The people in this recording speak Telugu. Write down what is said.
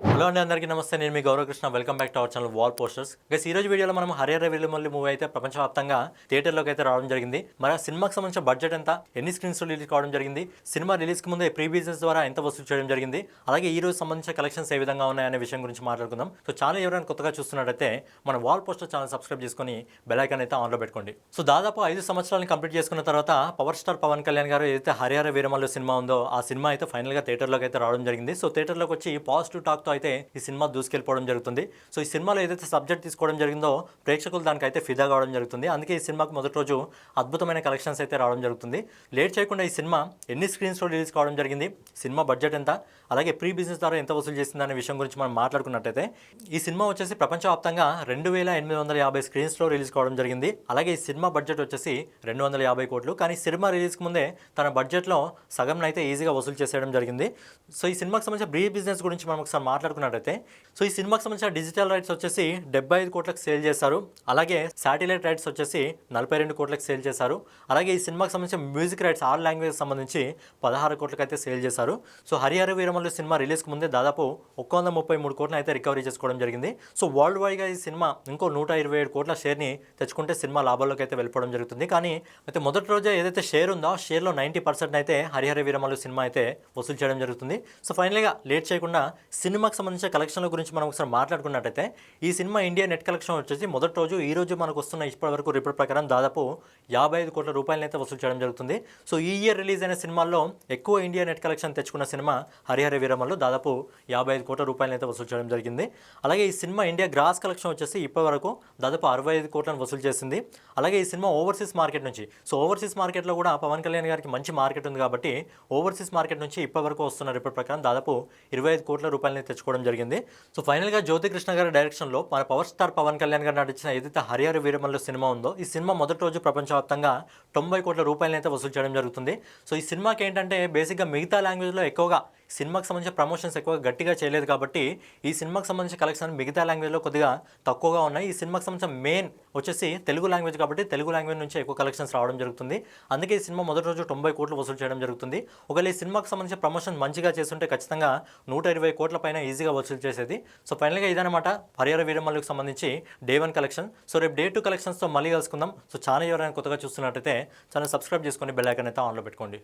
హలో అండి, అందరికీ నమస్తే. నేను మీ Gauravkrishna. Welcome back to our channel wall posters. Guys, ఈ రోజు వీడియోలో మనం హరిహర వీరమల్లి మూవీ అయితే ప్రపంచవ్యాప్తంగా థియేటర్లోకి అయితే రావడం జరిగింది. మరి ఆ సినిమాకి సంబంధించిన బడ్జెట్ ఎంత, ఎన్ని స్క్రీన్స్ రిలీజ్ కావడం జరిగింది, సినిమా రిలీజ్ కి ముందే ప్రీ బిజినెస్ ద్వారా ఎంత వసూలు చేయడం జరిగింది, అలాగే ఈ రోజు సంబంధించిన కలెక్షన్స్ ఏ విధంగా ఉన్నాయనే విషయం గురించి మాట్లాడుకుందాం. సో ఛానల్ ఎవరైనా కొత్తగా చూస్తున్నట్టయితే మన వాల్ పోస్టర్ ఛానల్ సబ్స్క్రైబ్ చేసుకొని బెల్ ఐకాన్ అయితే ఆన్లో పెట్టుకోండి. సో దాదాపు 5 సంవత్సరాలను కంప్లీట్ చేసుకున్న తర్వాత పవర్ స్టార్ పవన్ కళ్యాణ్ గారు ఏదైతే హరిహర వీరమల్లి సినిమా ఉందో ఆ సినిమా అయితే ఫైనల్ గా థియేటర్లోకి అయితే రావడం జరిగింది. సో థియేటర్లోకి వచ్చి పాజిటివ్ టాక్ తో అయితే ఈ సినిమా దూసుకెళ్ళిపోవడం జరుగుతుంది. సో ఈ సినిమాలో ఏదైతే సబ్జెక్ట్ తీసుకోవడం జరిగిందో ప్రేక్షకులు దానికైతే ఫిదా కావడం జరుగుతుంది. అందుకే ఈ సినిమాకు మొదటి రోజు అద్భుతమైన కలెక్షన్స్ అయితే రావడం జరుగుతుంది. లేట్ చేయకుండా ఈ సినిమా ఎన్ని స్క్రీన్స్లో రిలీజ్ కావడం జరిగింది, సినిమా బడ్జెట్ ఎంత, అలాగే ప్రీ బిజినెస్ ద్వారా ఎంత వసూలు చేసింది అనే విషయం గురించి మనం మాట్లాడుకున్నట్టయితే ఈ సినిమా వచ్చేసి ప్రపంచవ్యాప్తంగా 2850 స్క్రీన్స్లో రిలీజ్ కావడం జరిగింది. అలాగే ఈ సినిమా బడ్జెట్ వచ్చేసి 250 కోట్లు. కానీ సినిమా రిలీజ్కి ముందే తన బడ్జెట్లో సగం అయితే ఈజీగా వసూలు చేసేయడం జరిగింది. సో ఈ సినిమాకి సంబంధించిన ప్రీ బిజినెస్ గురించి మనం ఒకసారి మాట్లాడుకున్నట్టయితే సో ఈ సినిమాకి సంబంధించిన డిజిటల్ రైట్స్ వచ్చేసి 75 కోట్లకు సేల్ చేశారు. అలాగే శాటిలైట్ రైట్స్ వచ్చేసి 42 కోట్లకు సేల్ చేశారు. అలాగే ఈ సినిమాకి సంబంధించిన మ్యూజిక్ రైట్స్ ఆల్ లాంగ్వేజ్ సంబంధించి 16 కోట్లకు అయితే సేల్ చేశారు. సో హరిహర వీరమల్లి సినిమా రిలీజ్కి ముందే దాదాపు 133 కోట్లను అయితే రికవరీ చేసుకోవడం జరిగింది. సో వరల్డ్ వైడ్గా ఈ సినిమా ఇంకో 127 కోట్ల షేర్ని తెచ్చుకుంటే సినిమా లాభాల్లోకి అయితే వెళ్ళిపోవడం జరుగుతుంది. కానీ అయితే మొదటి రోజే ఏదైతే షేర్ ఉందో ఆ షేర్లో 90% అయితే హరిహర వీరమల్లి సినిమా అయితే వసూలు చేయడం జరుగుతుంది. సో ఫైనల్గా లేట్ చేయకుండా సినిమాకి సంబంధించిన కలెక్షన్ల గురించి మనం ఒకసారి మాట్లాడుకున్నట్టయితే ఈ సినిమా ఇండియా నెట్ కలెక్షన్ వచ్చేసి మొదటి రోజు ఈ రోజు మనకు వస్తున్న ఇప్పటి వరకు రిపోర్ట్ ప్రకారం దాదాపు 55 కోట్ల రూపాయలను అయితే వసూలు చేయడం జరుగుతుంది. సో ఈ ఇయర్ రిలీజ్ అయిన సినిమాల్లో ఎక్కువ ఇండియా నెట్ కలెక్షన్ తెచ్చుకున్న సినిమా హరిహర వీరమల్లు దాదాపు 55 కోట్ల రూపాయలను అయితే వసూలు చేయడం జరిగింది. అలాగే ఈ సినిమా ఇండియా గ్రాస్ కలెక్షన్ వచ్చేసి ఇప్పటి వరకు దాదాపు 65 కోట్లను వసూలు చేసింది. అలాగే ఈ సినిమా ఓవర్సీస్ మార్కెట్ నుంచి, సో ఓవర్సీస్ మార్కెట్లో కూడా పవన్ కళ్యాణ్ గారికి మంచి మార్కెట్ ఉంది కాబట్టి ఓవర్సీస్ మార్కెట్ నుంచి ఇప్పటి వరకు వస్తున్న రిపోర్ట్ ప్రకారం దాదాపు 25 కోట్ల రూపాయలని తెచ్చుకోవడం జరిగింది. సో ఫైనల్గా జ్యోతికృష్ణ గారి డైరెక్షన్లో మన పవర్ స్టార్ పవన్ కళ్యాణ్ గారు నటించిన ఏదైతే హరిహర వీరమల్లు సినిమా ఉందో ఈ సినిమా మొదటి రోజు ప్రపంచవ్యాప్తంగా 90 కోట్ల రూపాయలను అయితే వసూలు చేయడం జరుగుతుంది. సో ఈ సినిమాకి ఏంటంటే బేసిక్గా మిగతా లాంగ్వేజ్లో ఎక్కువగా సినిమాకి సంబంధించిన ప్రమోషన్స్ ఎక్కువగా గట్టిగా చేయలేదు కాబట్టి ఈ సినిమాకి సంబంధించిన కలెక్షన్ మిగతా లాంగ్వేజ్లో కొద్దిగా తక్కువగా ఉన్నాయి. ఈ సినిమాకి సంబంధించిన మెయిన్ వచ్చేసి తెలుగు లాంగ్వేజ్ కాబట్టి తెలుగు లాంగ్వేజ్ నుంచి ఎక్కువ కలెక్షన్స్ రావడం జరుగుతుంది. అందుకే ఈ సినిమా మొదటి రోజు 90 కోట్లు వసూలు చేయడం జరుగుతుంది. ఒకవేళ ఈ సినిమాకి సంబంధించిన ప్రమోషన్ మంచిగా చేస్తుంటే ఖచ్చితంగా 120 కోట్ల పైన ఈజీగా వసూలు చేసేది. సో ఫైనల్గా ఇదనమాట హరిహర వీరమల్లుకి సంబంధించి డే 1 కలెక్షన్. సో రేపు డే 2 కలెక్షన్స్తో మళ్ళీ కలుసుకుందాం. సో ఛానల్ ఎవరైనా కొత్తగా చూస్తున్నట్టయితే ఛానల్ సబ్స్క్రైబ్ చేసుకొని బెల్ ఐకాన్ అయితే ఆన్లో పెట్టుకోండి.